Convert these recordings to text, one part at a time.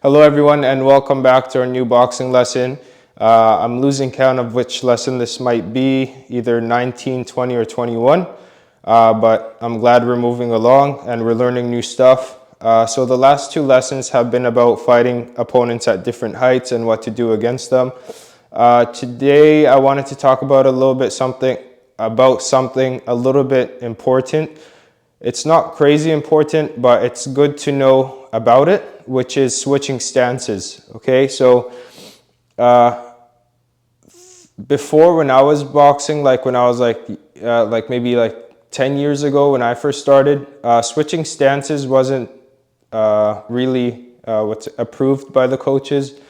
Hello everyone and welcome back to our new boxing lesson. I'm losing count of which lesson this might be, either 19, 20 or 21. But I'm glad we're moving along and we're learning new stuff. So the last two lessons have been about fighting opponents at different heights and what to do against them. Today I wanted to talk about something a little bit important. It's not crazy important, but it's good to know about it, which is switching stances. Okay, so before, when I was boxing, when I was maybe 10 years ago when I first started, switching stances wasn't really what's approved by the coaches.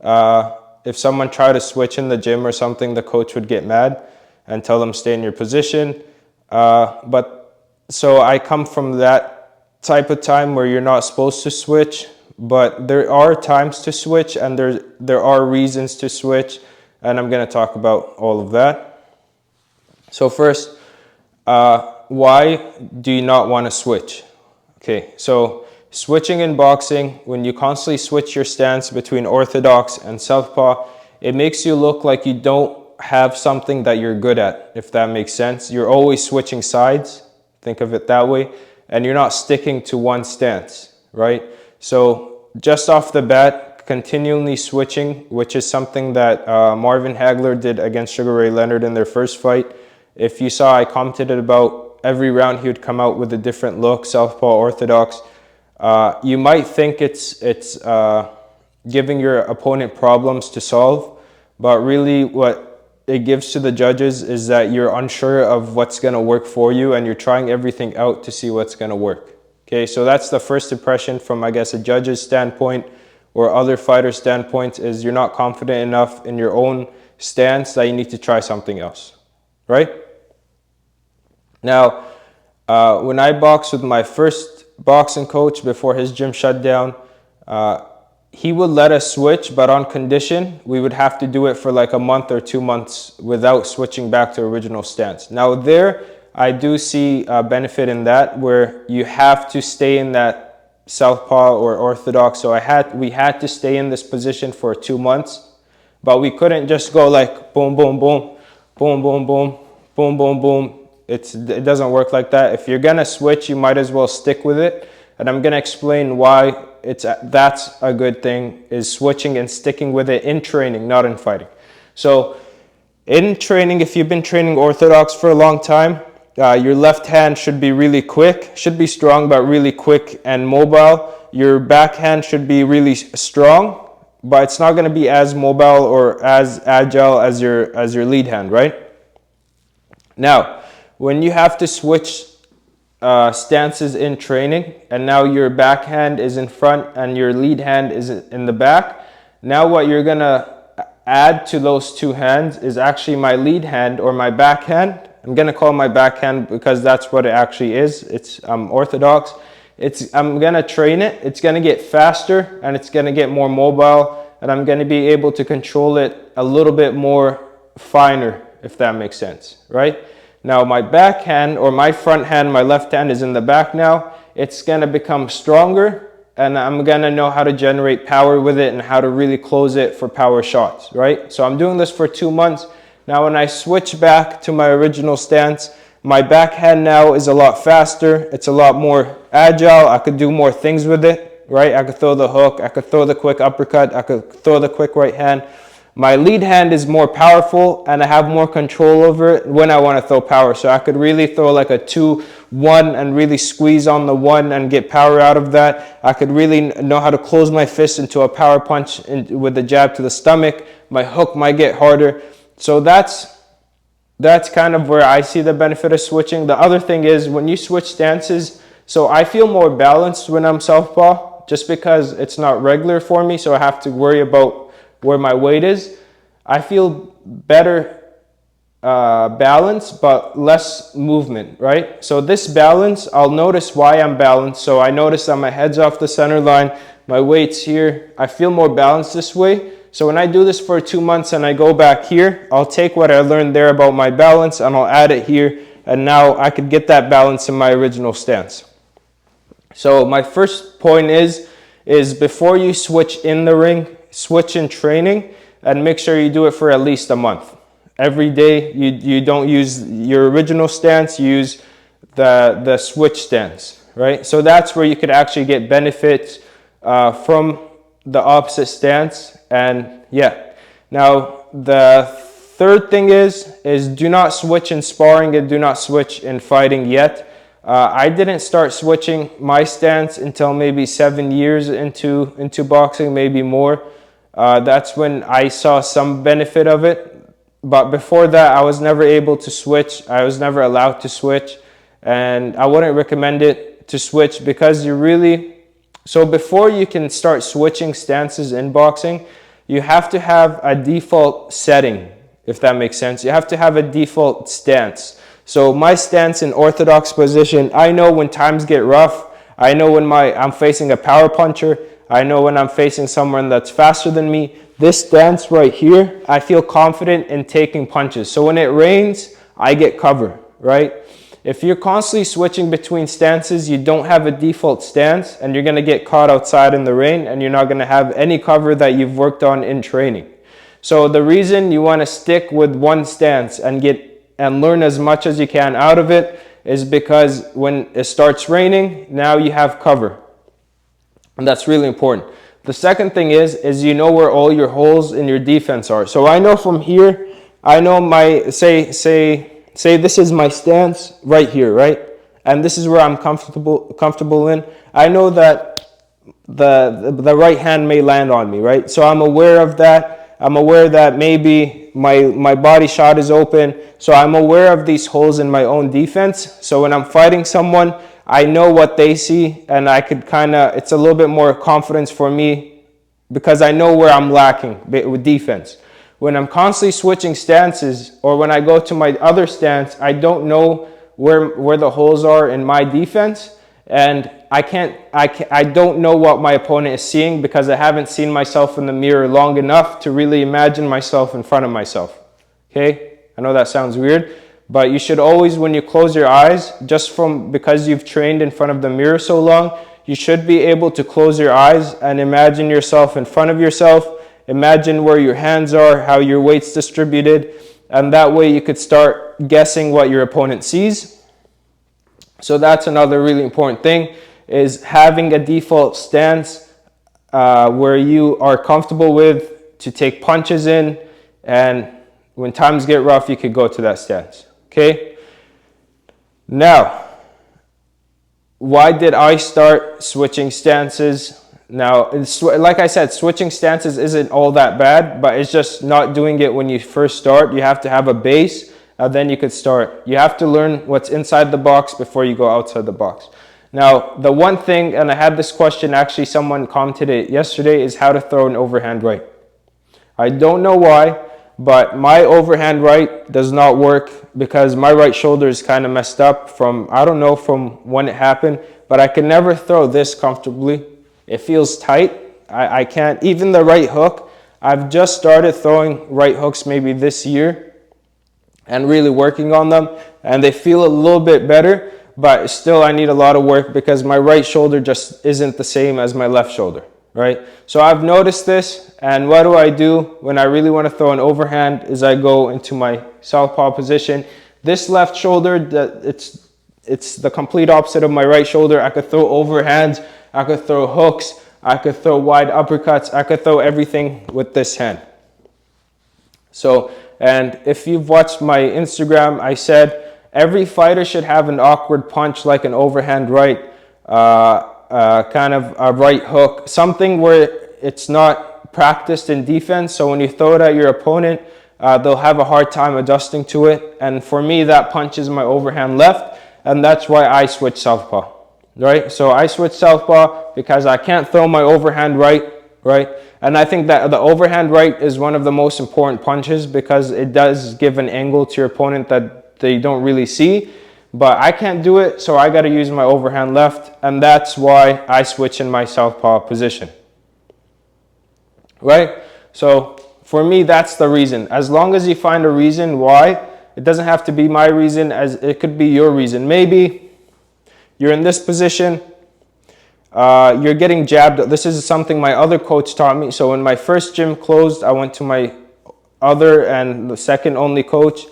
If someone tried to switch in the gym or something, the coach would get mad and tell them stay in your position. So I come from that type of time where you're not supposed to switch, but there are times to switch and there are reasons to switch, and I'm going to talk about all of that. So first, why do you not want to switch? Okay, so switching in boxing, when you constantly switch your stance between orthodox and southpaw, it makes you look like you don't have something that you're good at, if that makes sense. You're always switching sides. Think of it that way, and you're not sticking to one stance, right? So just off the bat, continually switching, which is something that Marvin Hagler did against Sugar Ray Leonard in their first fight. If you saw, I commented about every round he would come out with a different look, southpaw, orthodox. You might think it's giving your opponent problems to solve, but really what it gives to the judges is that you're unsure of what's going to work for you and you're trying everything out to see what's going to work. Okay, so that's the first impression from, I guess, a judge's standpoint or other fighters' standpoint, is you're not confident enough in your own stance that you need to try something else, right? Now, when I boxed with my first boxing coach before his gym shut down, he would let us switch, but on condition we would have to do it for like a month or 2 months without switching back to original stance. Now there, I do see a benefit in that, where you have to stay in that southpaw or orthodox. So we had to stay in this position for 2 months, but we couldn't just go like boom, boom, boom, boom, boom, boom, boom, boom, boom. It doesn't work like that. If you're gonna switch, you might as well stick with it. And I'm gonna explain why that's a good thing, is switching and sticking with it in training, not in fighting. So in training, if you've been training orthodox for a long time, your left hand should be really quick, should be strong, but really quick and mobile. Your backhand should be really strong, but it's not going to be as mobile or as agile as your lead hand, right? Now, when you have to switch stances in training, and now your backhand is in front and your lead hand is in the back, now what you're gonna add to those two hands is actually my lead hand or my backhand. I'm gonna call my backhand because that's what it actually is. It's orthodox. I'm gonna train it. It's gonna get faster and it's gonna get more mobile, and I'm gonna be able to control it a little bit more finer, if that makes sense, right? Now my backhand or my front hand, my left hand is in the back now. It's gonna become stronger and I'm gonna know how to generate power with it and how to really close it for power shots, right? So I'm doing this for 2 months. Now when I switch back to my original stance, my backhand now is a lot faster. It's a lot more agile. I could do more things with it, right? I could throw the hook, I could throw the quick uppercut, I could throw the quick right hand. My lead hand is more powerful and I have more control over it when I want to throw power. So I could really throw like a 2-1 and really squeeze on the 1 and get power out of that. I could really know how to close my fist into a power punch with the jab to the stomach. My hook might get harder. So that's kind of where I see the benefit of switching. The other thing is when you switch stances, so I feel more balanced when I'm southpaw just because it's not regular for me. So I have to worry about where my weight is. I feel better balance, but less movement, right? So this balance, I'll notice why I'm balanced. So I notice that my head's off the center line, my weight's here. I feel more balanced this way. So when I do this for 2 months and I go back here, I'll take what I learned there about my balance and I'll add it here. And now I could get that balance in my original stance. So my first point is is before you switch in the ring, switch in training, and make sure you do it for at least a month. Every day, you don't use your original stance, you use the switch stance, right? So that's where you could actually get benefits from the opposite stance. And yeah, now the third thing is do not switch in sparring and do not switch in fighting yet. I didn't start switching my stance until maybe 7 years into boxing, maybe more. That's when I saw some benefit of it. But before that, I was never able to switch. I was never allowed to switch. And I wouldn't recommend it to switch because so before you can start switching stances in boxing, you have to have a default setting, if that makes sense. You have to have a default stance. So my stance in orthodox position, I know when times get rough. I know when I'm facing a power puncher. I know when I'm facing someone that's faster than me. This stance right here, I feel confident in taking punches. So when it rains, I get cover, right? If you're constantly switching between stances, you don't have a default stance and you're going to get caught outside in the rain and you're not going to have any cover that you've worked on in training. So the reason you want to stick with one stance and learn as much as you can out of it is because when it starts raining, now you have cover. And that's really important. The second thing is you know where all your holes in your defense are. So I know from here, I know say this is my stance right here, right? And this is where I'm comfortable in. I know that the right hand may land on me, right? So I'm aware of that. I'm aware that maybe my body shot is open. So I'm aware of these holes in my own defense. So when I'm fighting someone, I know what they see, and I could it's a little bit more confidence for me because I know where I'm lacking with defense. When I'm constantly switching stances or when I go to my other stance, I don't know where the holes are in my defense, and I don't know what my opponent is seeing because I haven't seen myself in the mirror long enough to really imagine myself in front of myself. Okay? I know that sounds weird. But you should always, when you close your eyes, because you've trained in front of the mirror so long, you should be able to close your eyes and imagine yourself in front of yourself. Imagine where your hands are, how your weight's distributed, and that way you could start guessing what your opponent sees. So that's another really important thing, is having a default stance where you are comfortable with to take punches in, and when times get rough, you could go to that stance. Okay, now, why did I start switching stances? Now, like I said, switching stances isn't all that bad, but it's just not doing it when you first start. You have to have a base, and then you could start. You have to learn what's inside the box before you go outside the box. Now, the one thing, and I had this question, actually someone commented it yesterday, is how to throw an overhand right. I don't know why, but my overhand right does not work because my right shoulder is kind of messed up from when it happened, but I can never throw this comfortably. It feels tight. I can't, even the right hook. I've just started throwing right hooks maybe this year and really working on them, and they feel a little bit better, but still I need a lot of work because my right shoulder just isn't the same as my left shoulder. Right? So I've noticed this, and what do I do when I really want to throw an overhand is I go into my southpaw position. This left shoulder, it's the complete opposite of my right shoulder. I could throw overhands, I could throw hooks, I could throw wide uppercuts, I could throw everything with this hand. So, and if you've watched my Instagram, I said every fighter should have an awkward punch like an overhand right, kind of a right hook, something where it's not practiced in defense. So when you throw it at your opponent, they'll have a hard time adjusting to it. And for me, that punch is my overhand left, and that's why I switch southpaw, right? So I switch southpaw because I can't throw my overhand right? And I think that the overhand right is one of the most important punches because it does give an angle to your opponent that they don't really see. But I can't do it, so I got to use my overhand left, and that's why I switch in my southpaw position. Right? So for me, that's the reason. As long as you find a reason why, it doesn't have to be my reason, as it could be your reason. Maybe you're in this position, you're getting jabbed. This is something my other coach taught me. So when my first gym closed, I went to my other and the second only coach.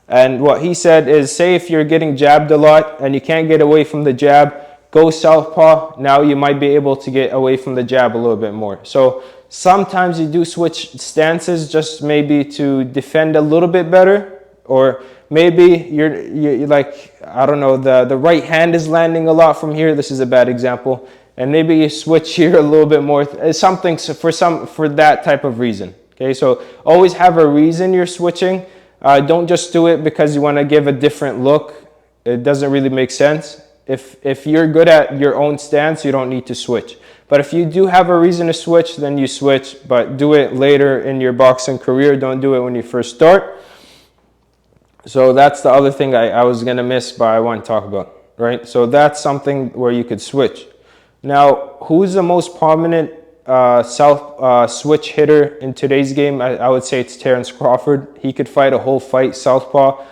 And what he said is, say if you're getting jabbed a lot and you can't get away from the jab, go southpaw. Now you might be able to get away from the jab a little bit more. So sometimes you do switch stances just maybe to defend a little bit better, or maybe you're like, I don't know, the right hand is landing a lot from here. This is a bad example. And maybe you switch here a little bit more. It's something for that type of reason. Okay, so always have a reason you're switching. Don't just do it because you want to give a different look. It doesn't really make sense. If you're good at your own stance, you don't need to switch. But if you do have a reason to switch, then you switch, but do it later in your boxing career. Don't do it when you first start. So that's the other thing I was going to miss, but I want to talk about, right? So that's something where you could switch. Now, who's the most prominent switch hitter in today's game? I would say it's Terence Crawford. He could fight a whole fight southpaw.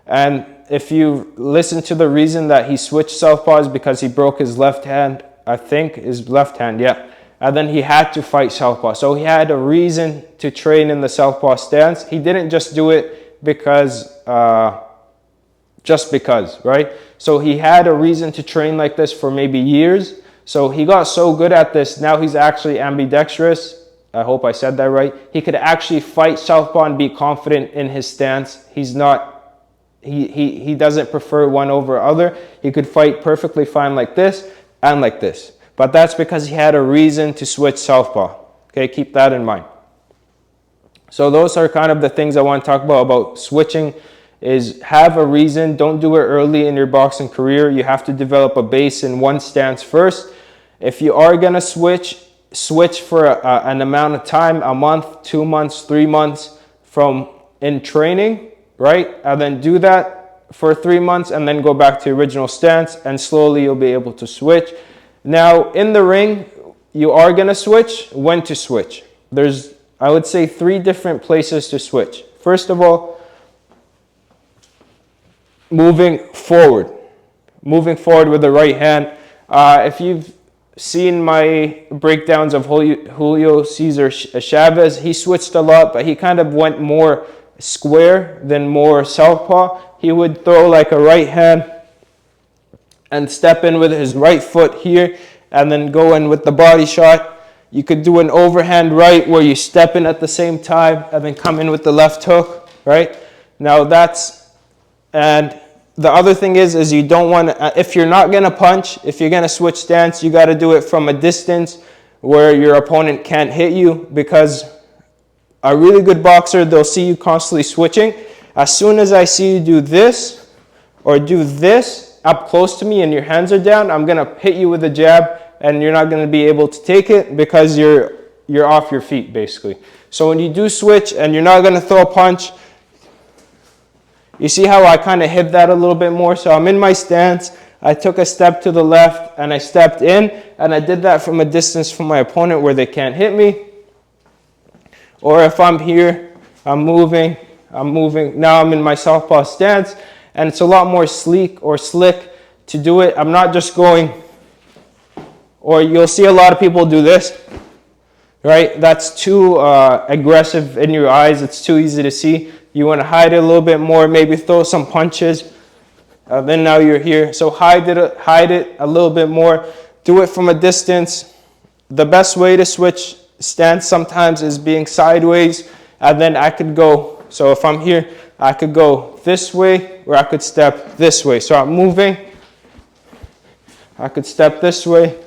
And if you listen to the reason that he switched southpaw is because he broke his left hand, I think his left hand, yeah. And then he had to fight southpaw. So he had a reason to train in the southpaw stance. He didn't just do it because, just because, right? So he had a reason to train like this for maybe years. So he got so good at this, now he's actually ambidextrous. I hope I said that right. He could actually fight southpaw and be confident in his stance. He's not, he doesn't prefer one over other. He could fight perfectly fine like this and like this. But that's because he had a reason to switch southpaw. Okay, keep that in mind. So those are kind of the things I want to talk about switching. Is have a reason. Don't do it early in your boxing career. You have to develop a base in one stance first. If you are going to switch for an amount of time, a month, 2 months, 3 months from in training, right? And then do that for 3 months and then go back to your original stance, and slowly you'll be able to switch. Now, in the ring, you are going to switch. When to switch? There's, I would say, 3 different places to switch. First of all, moving forward with the right hand. If you've seen my breakdowns of Julio Cesar Chavez, he switched a lot, but he kind of went more square than more southpaw. He would throw like a right hand and step in with his right foot here and then go in with the body shot. You could do an overhand right where you step in at the same time and then come in with the left hook, right? Now and the other thing is you don't want to, if you're not going to punch, if you're going to switch stance, you got to do it from a distance where your opponent can't hit you, because a really good boxer, they'll see you constantly switching. As soon as I see you do this or do this up close to me and your hands are down, I'm going to hit you with a jab and you're not going to be able to take it because you're off your feet basically. So when you do switch and you're not going to throw a punch, you see how I kind of hid that a little bit more? So I'm in my stance, I took a step to the left and I stepped in, and I did that from a distance from my opponent where they can't hit me. Or if I'm here, I'm moving, now I'm in my southpaw stance, and it's a lot more sleek or slick to do it. I'm not just going, or you'll see a lot of people do this, right? That's too aggressive in your eyes, it's too easy to see. You want to hide it a little bit more, maybe throw some punches. Then now you're here. So hide it a little bit more. Do it from a distance. The best way to switch stance sometimes is being sideways. And then I could go, so if I'm here, I could go this way or I could step this way. So I'm moving. I could step this way.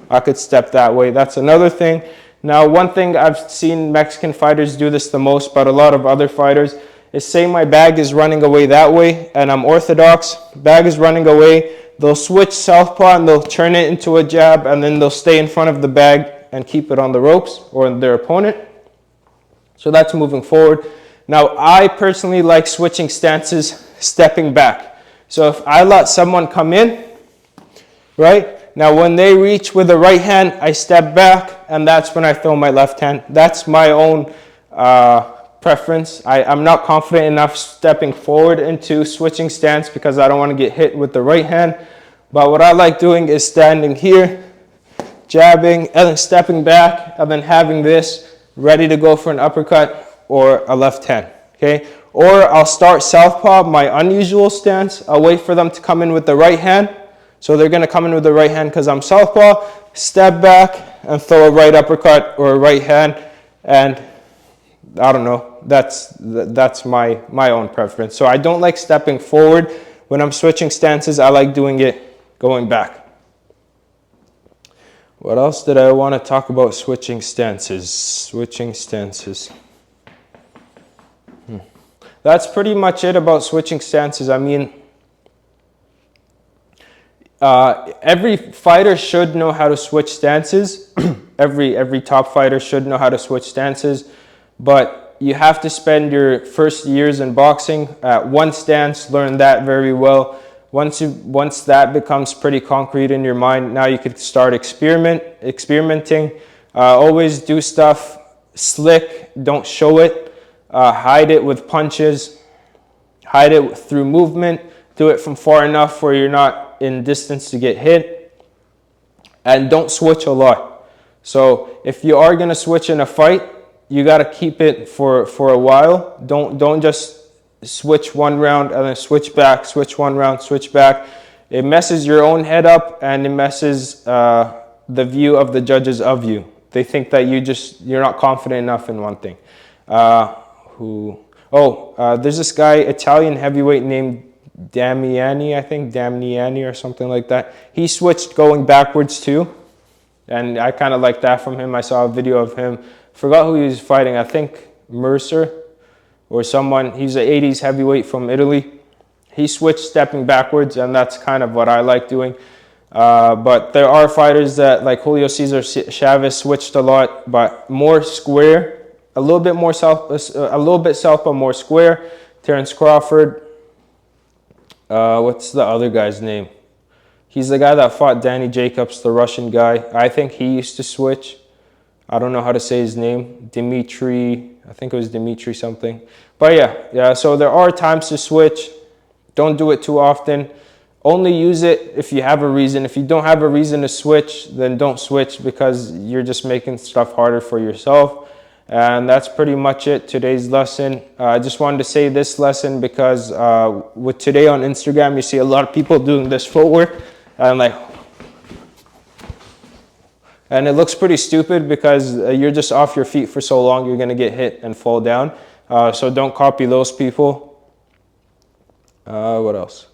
I could step that way. That's another thing. Now, one thing I've seen Mexican fighters do this the most, but a lot of other fighters, is say my bag is running away that way and I'm orthodox, bag is running away, they'll switch southpaw and they'll turn it into a jab, and then they'll stay in front of the bag and keep it on the ropes or their opponent. So that's moving forward. Now, I personally like switching stances, stepping back. So if I let someone come in, right? Now, when they reach with the right hand, I step back, and that's when I throw my left hand. That's my own preference. I'm not confident enough stepping forward into switching stance because I don't want to get hit with the right hand. But what I like doing is standing here jabbing, and then stepping back, and then having this ready to go for an uppercut or a left hand, okay? Or I'll start southpaw, my unusual stance. I'll wait for them to come in with the right hand. So they're going to come in with the right hand because I'm southpaw, step back, and throw a right uppercut or a right hand. And I don't know, that's my own preference. So I don't like stepping forward. When I'm switching stances, I like doing it going back. What else did I want to talk about switching stances? Switching stances. That's pretty much it about switching stances. I mean, every fighter should know how to switch stances. every top fighter should know how to switch stances. But you have to spend your first years in boxing at one stance, learn that very well. Once that becomes pretty concrete in your mind, now you could start experimenting. Always do stuff slick, don't show it. Hide it with punches, hide it through movement. Do it from far enough where you're not in distance to get hit. And don't switch a lot. So if you are going to switch in a fight, you got to keep it for a while. Don't just switch one round and then switch back, switch one round, switch back. It messes your own head up, and it messes the view of the judges of you. They think that you're not confident enough in one thing. There's this guy, Italian heavyweight named Damiani, I think, Damiani or something like that. He switched going backwards too, and I kind of like that from him. I saw a video of him. Forgot who he was fighting. I think Mercer or someone. He's an 80s heavyweight from Italy. He switched stepping backwards, and that's kind of what I like doing. But there are fighters that, like Julio Cesar Chavez, switched a lot, but more square, a little bit southpaw, more square. Terence Crawford. What's the other guy's name? He's the guy that fought Danny Jacobs, the Russian guy. I think he used to switch. I don't know how to say his name. Dimitri, I think it was Dimitri something. But yeah, so there are times to switch. Don't do it too often. Only use it if you have a reason. If you don't have a reason to switch, then don't switch, because you're just making stuff harder for yourself. And that's pretty much it, today's lesson. I just wanted to say this lesson because with today on Instagram, you see a lot of people doing this footwork. And it looks pretty stupid because you're just off your feet for so long, you're going to get hit and fall down. So don't copy those people. What else?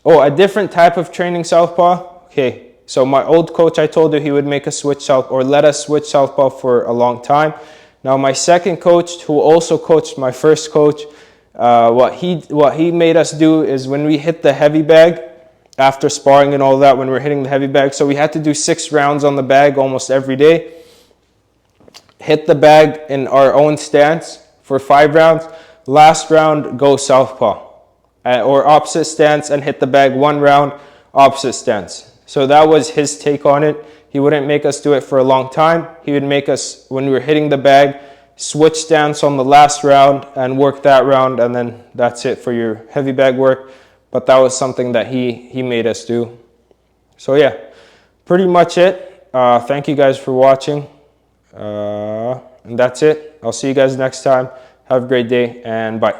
Oh, a different type of training southpaw. Okay, so my old coach, I told you he would make us switch southpaw, or let us switch southpaw for a long time. Now my second coach, who also coached my first coach, what he made us do is when we hit the heavy bag, after sparring and all that, when we're hitting the heavy bag, so we had to do 6 rounds on the bag almost every day. Hit the bag in our own stance for 5 rounds. Last round, go southpaw. Or opposite stance, and hit the bag 1 round, opposite stance. So that was his take on it. He wouldn't make us do it for a long time. He would make us, when we were hitting the bag, switch stance on the last round and work that round, and then that's it for your heavy bag work. But that was something that he made us do. So yeah, pretty much it. Thank you guys for watching. And that's it. I'll see you guys next time. Have a great day, and bye.